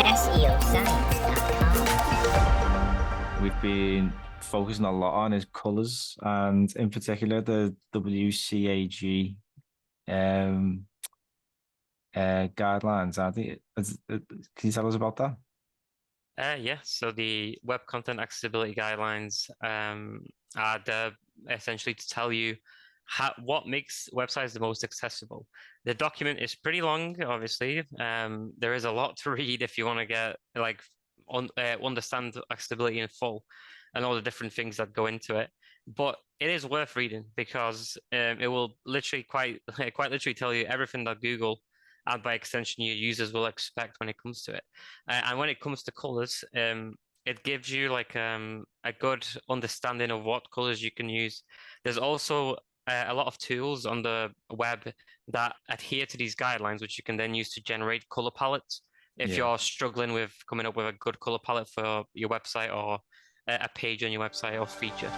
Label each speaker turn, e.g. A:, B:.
A: SEOscience.com.
B: We've been focusing a lot on is colors, and in particular the WCAG um, guidelines. Aren't they? Can you tell us about that?
C: Yeah, so the Web Content Accessibility Guidelines are there essentially to tell you what makes websites the most accessible. The document is pretty long, obviously. There is a lot to read if you want to get understand accessibility in full and all the different things that go into it. But it is worth reading because it will literally quite literally tell you everything that Google and by extension your users will expect when it comes to it. And when it comes to colors, it gives you like a good understanding of what colors you can use. There's also a lot of tools on the web that adhere to these guidelines, which you can then use to generate color palettes. If you're struggling with coming up with a good color palette for your website or a page on your website or feature.